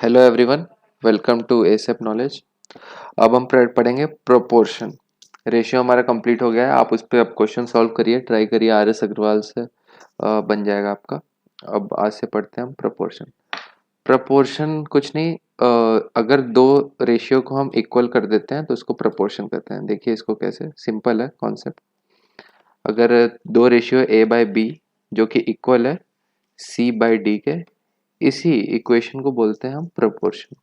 Hello everyone, welcome to एसेप knowledge. अब हम पढ़ेंगे प्रोपोर्शन। रेशियो हमारा कंप्लीट हो गया है। आप उस पर अब क्वेश्चन सॉल्व करिए, ट्राई करिए। आर एस अग्रवाल से बन जाएगा आपका। अब आज से पढ़ते हैं हम प्रोपोर्शन। प्रोपोर्शन कुछ नहीं, अगर दो रेशियो को हम इक्वल कर देते हैं तो उसको प्रोपोर्शन कहते हैं। देखिए इसको कैसे, सिंपल है कॉन्सेप्ट। अगर दो रेशियो ए बाय बी जो कि इक्वल है सी बाय डी के, इसी इक्वेशन को बोलते हैं हम प्रोपोर्शन।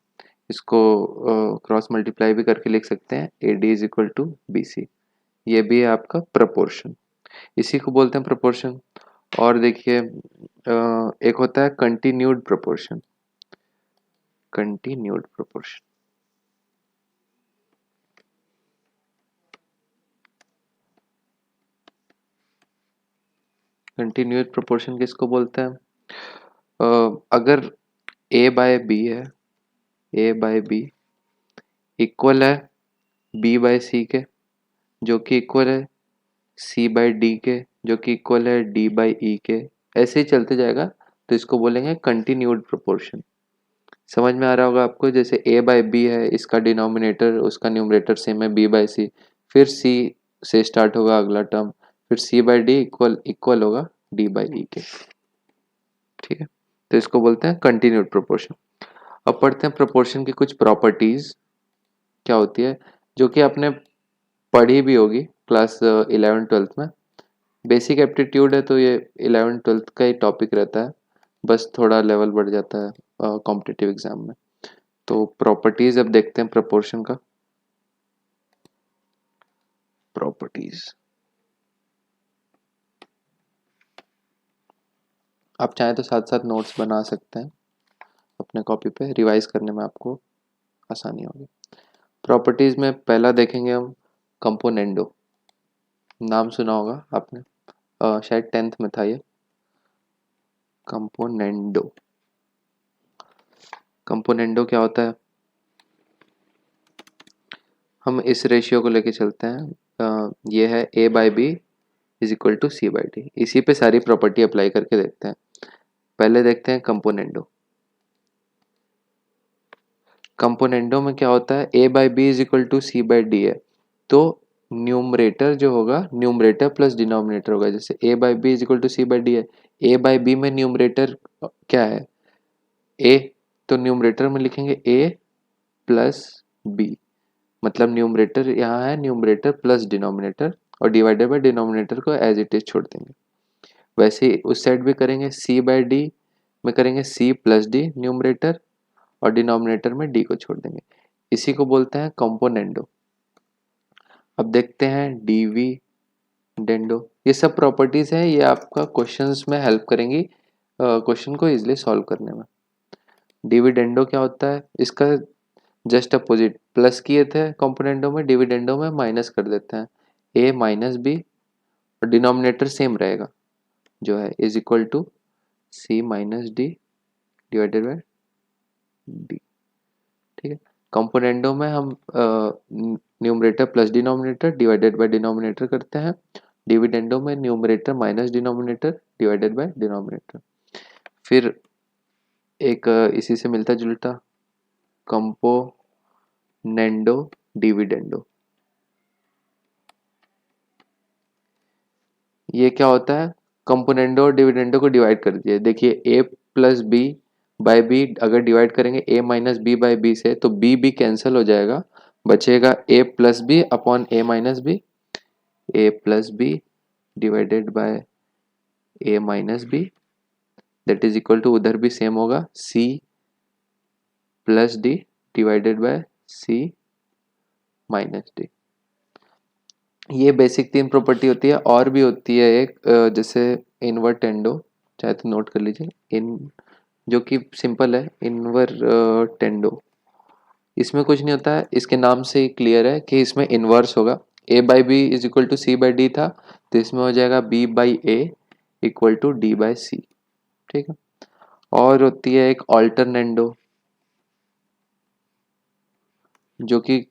इसको क्रॉस मल्टीप्लाई भी करके लिख सकते हैं, A D is equal to B C. ये भी है आपका प्रोपोर्शन, इसी को बोलते हैं प्रोपोर्शन। और देखिए एक होता है continued proportion. Continued proportion, continued proportion किसको बोलते हैं? अगर ए बाय बी है, ए बाय बी इक्वल है बी बाय सी के, जो कि इक्वल है सी बाय डी के, जो कि इक्वल है डी बाय ई के, ऐसे ही चलते जाएगा, तो इसको बोलेंगे कंटिन्यूड प्रोपोर्शन। समझ में आ रहा होगा आपको? जैसे ए बाय बी है, इसका डिनोमिनेटर उसका न्यूमरेटर सेम है बी बाय सी, फिर सी से स्टार्ट होगा अगला टर्म, फिर सी बाय डी इक्वल इक्वल होगा डी बाय ई के। ठीक है, तो इसको बोलते हैं कंटिन्यूड प्रोपोर्शन। अब पढ़ते हैं प्रोपोर्शन की कुछ प्रॉपर्टीज क्या होती है, जो कि आपने पढ़ी भी होगी क्लास 11 12 में। बेसिक एप्टीट्यूड है तो ये 11 12 का ही टॉपिक रहता है, बस थोड़ा लेवल बढ़ जाता है कॉम्पिटिटिव एग्जाम में। तो प्रॉपर्टीज अब देखते हैं प्रोपोर्शन का। प्रॉपर्टीज आप चाहें तो साथ साथ नोट्स बना सकते हैं अपने कॉपी पे, रिवाइज करने में आपको आसानी होगी। प्रॉपर्टीज में पहला देखेंगे हम कंपोनेंडो। नाम सुना होगा आपने, शायद 10th में था ये। कंपोनेंडो, कंपोनेंडो क्या होता है? हम इस रेशियो को लेके चलते हैं, ये है A by B is equal to C by D. इसी पे सारी प्रॉपर्टी अप्लाई करके देखते हैं। पहले देखते हैं कंपोनेंडो। कंपोनेंडो में क्या होता है, A by B is equal to C by D है, तो न्यूमरेटर जो होगा न्यूमरेटर प्लस डिनोमिनेटर होगा। जैसे A by B is equal to C by D है, ए बाय बी में न्यूमरेटर क्या है? ए, तो न्यूमरेटर में लिखेंगे ए प्लस बी, मतलब न्यूमरेटर यहाँ है न्यूमरेटर प्लस डिनोमिनेटर, और डिवाइडेड बाय डिनोमिनेटर को एज इट इज छोड़ देंगे। वैसे ही उस साइड भी करेंगे, सी बाय डी में करेंगे सी प्लस डी न्यूमरेटर, और डिनोमिनेटर में डी को छोड़ देंगे। इसी को बोलते हैं कंपोनेंडो। अब देखते हैं डीवी डेंडो। ये सब प्रॉपर्टीज हैं, ये आपका क्वेश्चंस में हेल्प करेंगी क्वेश्चन को इजिली सॉल्व करने में। डिविडेंडो क्या होता है? इसका जस्ट अपोजिट, प्लस किए थे कंपोनेंडो में, डिविडेंडो में माइनस कर देते हैं, ए माइनस बी, और डिनोमिनेटर सेम रहेगा जो है is equal to C minus D divided by D. ठीक है, कंपोनेंडो में हम numerator plus denominator divided by denominator करते हैं, डिविडेंडो में numerator minus denominator divided by denominator. फिर एक इसी से मिलता जुलता कंपोनेंडो डिविडेंडो। ये क्या होता है? कंपोनेंडो और डिविडेंडो को डिवाइड कर दिए। देखिए A plus B by B अगर डिवाइड करेंगे A minus B by B से, तो बी बी कैंसिल हो जाएगा, बचेगा A plus B upon A minus B, A plus B divided by A minus B, that is equal to उधर भी same होगा C plus D divided by C minus D. ये basic 3 property होती है। और भी होती है एक, जैसे इनवर्टेंडो, चाहे तो नोट कर लीजिए, इन जो कि सिंपल है, इनवर्टेंडो। इसमें कुछ नहीं होता है, इसके नाम से ही क्लियर है कि इसमें इनवर्स होगा। A by B is equal to C by D था, तो इसमें हो जाएगा B by A equal to D by C. ठीक है, और होती है एक ऑल्टरनेंडो, जो कि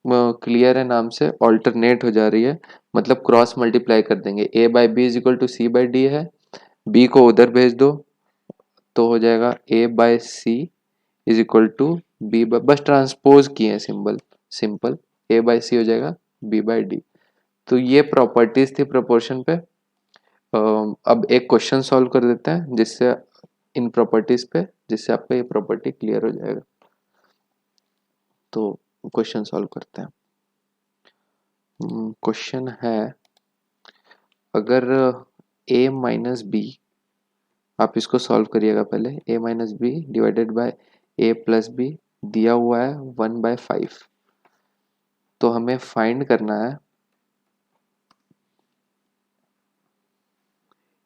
क्लियर है नाम से, ऑल्टरनेट हो जा रही है, मतलब क्रॉस मल्टीप्लाई कर देंगे। A by B is equal to C by D है, बी को उधर भेज दो तो हो जाएगा A by C is equal to B by, बस ट्रांसपोज किए हैं symbol, simple A by C हो जाएगा बी बाय डी। तो ये प्रॉपर्टीज थी प्रोपोर्शन पे। अब एक क्वेश्चन सॉल्व कर देते हैं जिससे इन प्रॉपर्टीज पे, जिससे आपका ये प्रॉपर्टी क्लियर हो जाएगा। तो क्वेश्चन सॉल्व करते हैं। क्वेश्चन है, अगर a माइनस बी, आप इसको सॉल्व करिएगा पहले, a minus B divided by a plus B दिया हुआ है 1/5। तो हमें फाइंड करना है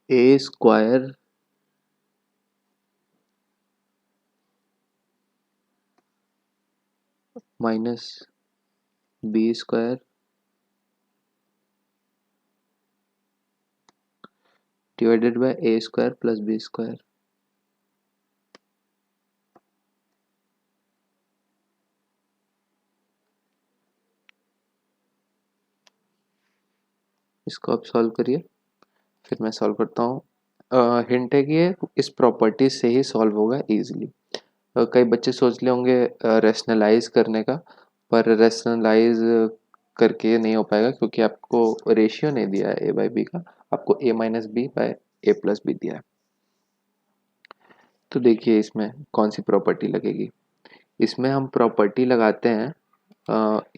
a square minus B square divided by a square plus B square. इसको आप सॉल्व करिए, फिर मैं सॉल्व करता हूँ। हिंट है कि ये इस प्रॉपर्टी से ही सॉल्व होगा इजीली। कई बच्चे सोच ले होंगे रैशनलाइज करने का, पर रैशनलाइज करके नहीं हो पाएगा क्योंकि आपको रेशियो नहीं दिया है ए बाई बी का, आपको ए माइनस बी बाय ए प्लस बी दिया है। तो देखिए इसमें कौन सी प्रॉपर्टी लगेगी। इसमें हम प्रॉपर्टी लगाते हैं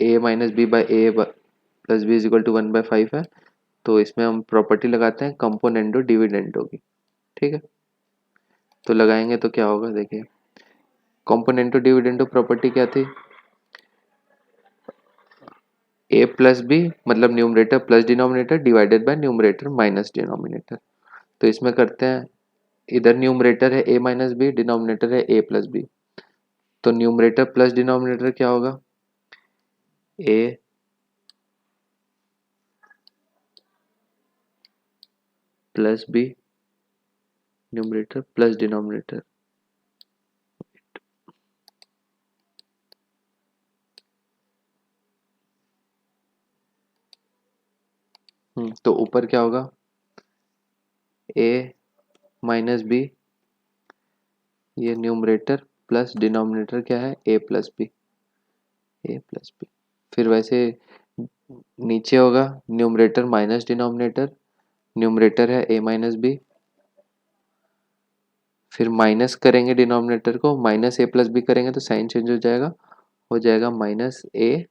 A minus B by A plus B is equal to 1/5 है, तो इसमें हम प्रॉपर्टी लगाते हैं कंपोनेंडो डिविडेंडो की। ठीक है, तो लगाएंगे तो क्या होगा, देखिए कंपोनेंटो डिविडेंडो प्रॉपर्टी क्या थी, ए प्लस बी मतलब numerator plus denominator divided by numerator minus denominator. तो इसमें करते हैं, इधर न्यूमरेटर है ए माइनस बी, डिनोमिनेटर है ए प्लस बी, तो न्यूमरेटर प्लस डिनोमिनेटर क्या होगा, A plus B numerator plus denominator. तो ऊपर क्या होगा, ए माइनस बी, ये न्यूमरेटर प्लस डिनोमिनेटर क्या है A plus B, A plus B. फिर वैसे नीचे होगा न्यूमरेटर माइनस डिनोमिनेटर, न्यूमरेटर है ए माइनस बी, फिर माइनस करेंगे डिनोमिनेटर को, माइनस ए प्लस बी करेंगे तो साइन चेंज हो जाएगा माइनस ए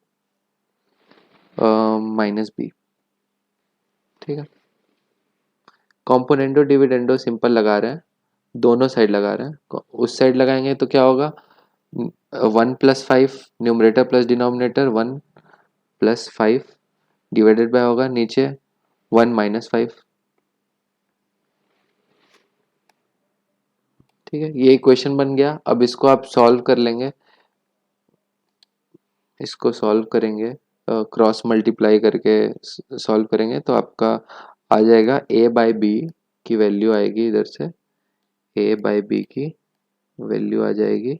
माइनस बी। ठीक है, कॉम्पोनेंडो डिविडेंडो सिंपल लगा रहे हैं, दोनों साइड लगा रहे हैं। उस साइड लगाएंगे तो क्या होगा, 1+5 numerator plus denominator 1+5 divided by होगा नीचे 1-5। ठीक है, ये इक्वेशन बन गया। अब इसको आप सॉल्व कर लेंगे, इसको सॉल्व करेंगे क्रॉस मल्टीप्लाई करके सॉल्व करेंगे तो आपका आ जाएगा ए बाई बी की वैल्यू आएगी, इधर से ए बाई बी की वैल्यू आ जाएगी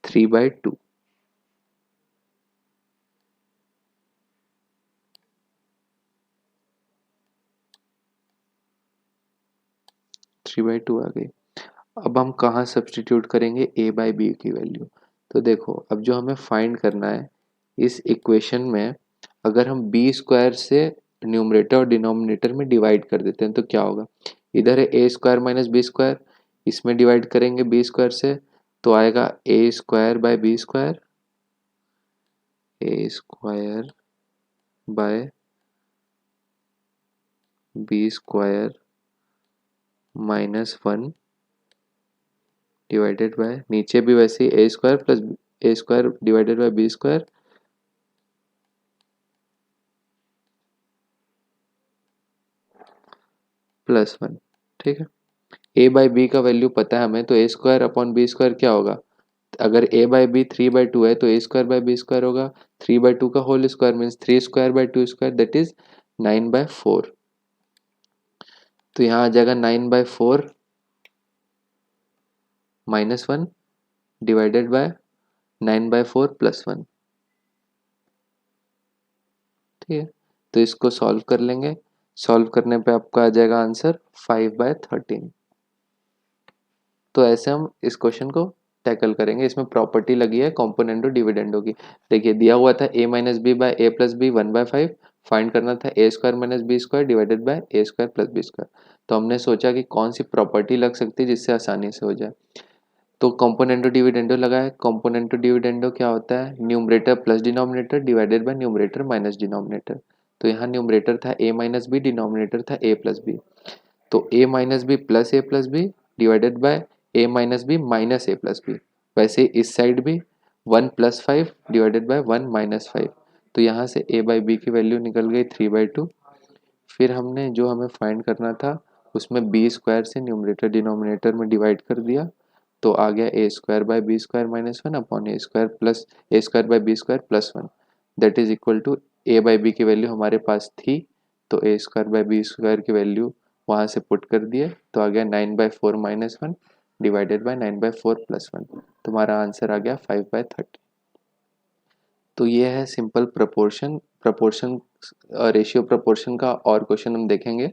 3/2। 3/2 आ गई। अब हम कहाँ सब्सटीट्यूट करेंगे ए बाई बी की वैल्यू। तो देखो अब जो हमें फाइंड करना है इस इक्वेशन में, अगर हम बी स्क्वायर से न्यूमरेटर और डिनोमिनेटर में डिवाइड कर देते हैं तो क्या होगा, इधर है A square minus B square, इसमें डिवाइड करेंगे बी स्क्वायर से तो आएगा A square by B square, A square by B square -1 divided by, नीचे भी वैसे ही A square plus A square divided by B square +1। ठीक है, ए बाई बी का वैल्यू पता है हमें, तो A square upon B square क्या होगा, अगर ए बाई बी 3/2 है तो A square by B square होगा 3/2 का whole square means 3 square by 2 square that is 9/4। तो यहाँ आ जाएगा 9/4 -1 डिवाइडेड बाय 9/4 +1। ठीक है, तो इसको सॉल्व कर लेंगे, सॉल्व करने पे आपका आ जाएगा आंसर 5/13। तो ऐसे हम इस क्वेश्चन को टैकल करेंगे। इसमें प्रॉपर्टी लगी है कॉम्पोनेंटो डिविडेंडो की। देखिए दिया हुआ था a minus B by A plus B 1/5, find करना था A square minus B square divided by A square plus B square. तो हमने सोचा कि कौन सी प्रॉपर्टी लग सकती है जिससे आसानी से हो जाए। तो कॉम्पोनेंटो डिविडेंडो लगा है। कॉम्पोनेंटो डिविडेंडो क्या होता है, numerator plus denominator divided by numerator minus denominator. तो यहाँ न्यूमरेटर था a माइनस बी, डिनोमिनेटर था a प्लस बी। तो a minus B plus A plus B divided by a minus B minus A plus B. वैसे इस side भी 1+5 divided by 1-5। तो यहाँ से a बाई बी की वैल्यू निकल गई 3/2। फिर हमने जो हमें फाइंड करना था उसमें बी स्क्वायर से न्यूमरेटर डिनोमिनेटर में डिवाइड कर दिया, तो आ गया A square by B square minus 1 upon A square plus A square by B square plus 1। That is equal to A by B की वैल्यू हमारे पास थी, तो A square by B square की वैल्यू वहाँ से पुट कर दिए, तो आ गया 9/4 माइनस 1 डिवाइडेड बाय 9/4 प्लस 1। तुम्हारा आंसर आ गया 5/30। तो ये है सिंपल प्रपोर्शन रेशियो प्रपोर्शन का, और क्वेश्चन हम देखेंगे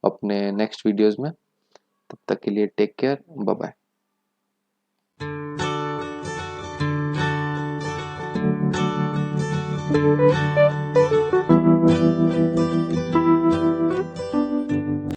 अपने नेक्स्ट वीडियोस में। तब तक के लिए टेक केयर, बाय बाय।